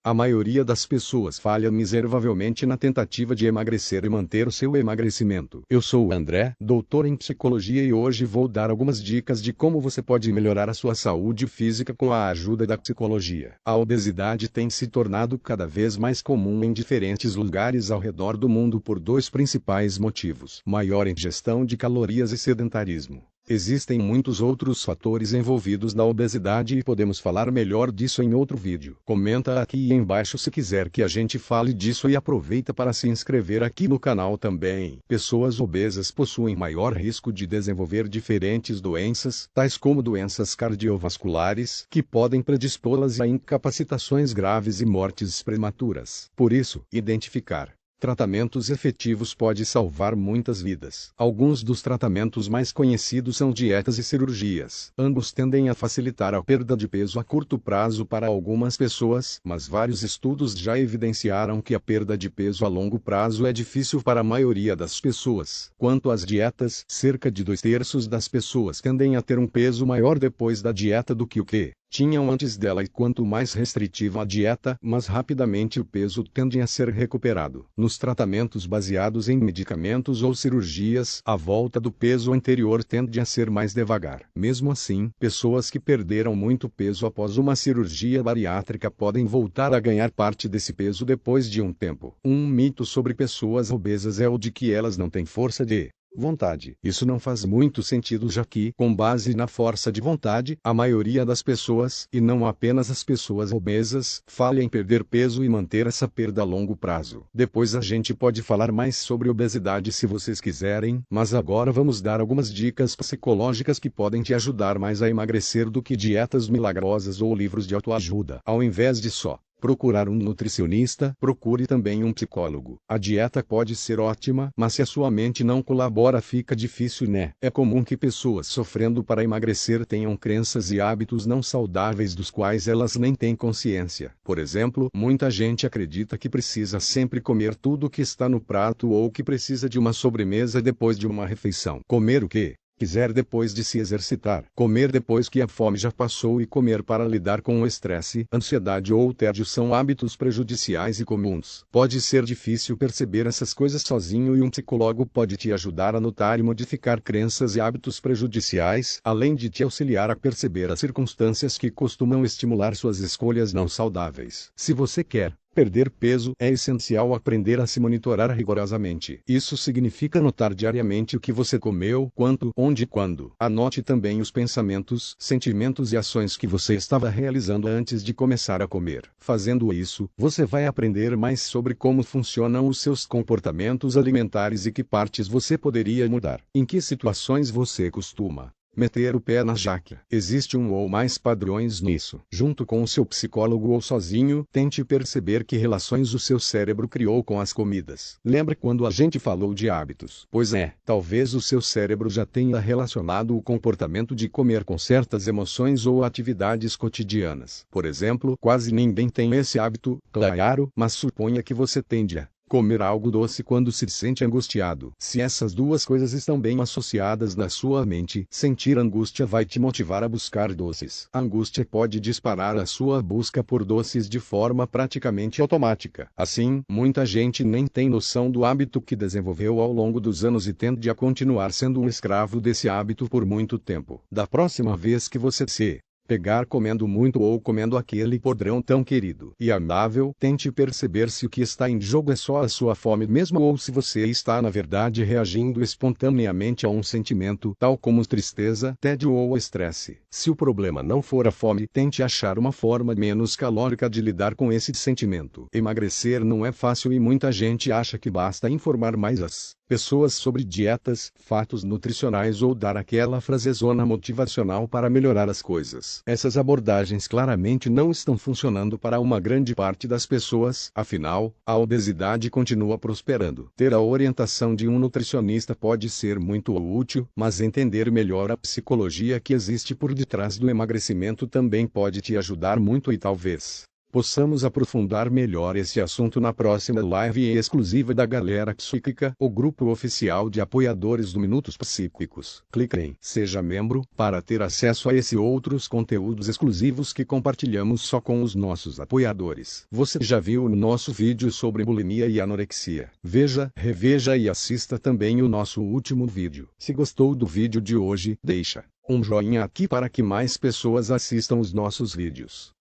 A maioria das pessoas falha miseravelmente na tentativa de emagrecer e manter o seu emagrecimento. Eu sou o André, doutor em psicologia, e hoje vou dar algumas dicas de como você pode melhorar a sua saúde física com a ajuda da psicologia. A obesidade tem se tornado cada vez mais comum em diferentes lugares ao redor do mundo por dois principais motivos: maior ingestão de calorias e sedentarismo. Existem muitos outros fatores envolvidos na obesidade e podemos falar melhor disso em outro vídeo. Comenta aqui embaixo se quiser que a gente fale disso e aproveita para se inscrever aqui no canal também. Pessoas obesas possuem maior risco de desenvolver diferentes doenças, tais como doenças cardiovasculares, que podem predispô-las a incapacitações graves e mortes prematuras. Por isso, identificar tratamentos efetivos pode salvar muitas vidas. Alguns dos tratamentos mais conhecidos são dietas e cirurgias. Ambos tendem a facilitar a perda de peso a curto prazo para algumas pessoas, mas vários estudos já evidenciaram que a perda de peso a longo prazo é difícil para a maioria das pessoas. Quanto às dietas, cerca de 2/3 das pessoas tendem a ter um peso maior depois da dieta do que o que tinham antes dela, e quanto mais restritiva a dieta, mais rapidamente o peso tende a ser recuperado. Nos tratamentos baseados em medicamentos ou cirurgias, a volta do peso anterior tende a ser mais devagar. Mesmo assim, pessoas que perderam muito peso após uma cirurgia bariátrica podem voltar a ganhar parte desse peso depois de um tempo. Um mito sobre pessoas obesas é o de que elas não têm força de vontade. Isso não faz muito sentido, já que, com base na força de vontade, a maioria das pessoas, e não apenas as pessoas obesas, falha em perder peso e manter essa perda a longo prazo. Depois a gente pode falar mais sobre obesidade se vocês quiserem, mas agora vamos dar algumas dicas psicológicas que podem te ajudar mais a emagrecer do que dietas milagrosas ou livros de autoajuda. Ao invés de só procurar um nutricionista, procure também um psicólogo. A dieta pode ser ótima, mas se a sua mente não colabora, fica difícil, né? É comum que pessoas sofrendo para emagrecer tenham crenças e hábitos não saudáveis dos quais elas nem têm consciência. Por exemplo, muita gente acredita que precisa sempre comer tudo que está no prato ou que precisa de uma sobremesa depois de uma refeição. Comer o quê quiser depois de se exercitar, comer depois que a fome já passou e comer para lidar com o estresse, ansiedade ou tédio são hábitos prejudiciais e comuns. Pode ser difícil perceber essas coisas sozinho, e um psicólogo pode te ajudar a notar e modificar crenças e hábitos prejudiciais, além de te auxiliar a perceber as circunstâncias que costumam estimular suas escolhas não saudáveis. Se você quer perder peso, é essencial aprender a se monitorar rigorosamente. Isso significa anotar diariamente o que você comeu, quanto, onde e quando. Anote também os pensamentos, sentimentos e ações que você estava realizando antes de começar a comer. Fazendo isso, você vai aprender mais sobre como funcionam os seus comportamentos alimentares e que partes você poderia mudar. Em que situações você costuma meter o pé na jaca? Existe um ou mais padrões nisso. Junto com o seu psicólogo ou sozinho, tente perceber que relações o seu cérebro criou com as comidas. Lembra quando a gente falou de hábitos? Pois é, talvez o seu cérebro já tenha relacionado o comportamento de comer com certas emoções ou atividades cotidianas. Por exemplo, quase ninguém tem esse hábito, claro, mas suponha que você tende a comer algo doce quando se sente angustiado. Se essas duas coisas estão bem associadas na sua mente, sentir angústia vai te motivar a buscar doces. A angústia pode disparar a sua busca por doces de forma praticamente automática. Assim, muita gente nem tem noção do hábito que desenvolveu ao longo dos anos e tende a continuar sendo um escravo desse hábito por muito tempo. Da próxima vez que você se pegar comendo muito ou comendo aquele podrão tão querido e amável, tente perceber se o que está em jogo é só a sua fome mesmo, ou se você está na verdade reagindo espontaneamente a um sentimento, tal como tristeza, tédio ou estresse. Se o problema não for a fome, tente achar uma forma menos calórica de lidar com esse sentimento. Emagrecer não é fácil e muita gente acha que basta informar mais as pessoas sobre dietas, fatos nutricionais ou dar aquela frasezona motivacional para melhorar as coisas. Essas abordagens claramente não estão funcionando para uma grande parte das pessoas, afinal, a obesidade continua prosperando. Ter a orientação de um nutricionista pode ser muito útil, mas entender melhor a psicologia que existe por detrás do emagrecimento também pode te ajudar muito, e talvez possamos aprofundar melhor esse assunto na próxima live exclusiva da Galera Psíquica, o grupo oficial de apoiadores do Minutos Psíquicos. Clique em Seja Membro para ter acesso a esse e outros conteúdos exclusivos que compartilhamos só com os nossos apoiadores. Você já viu o nosso vídeo sobre bulimia e anorexia? Veja, reveja e assista também o nosso último vídeo. Se gostou do vídeo de hoje, deixa um joinha aqui para que mais pessoas assistam os nossos vídeos.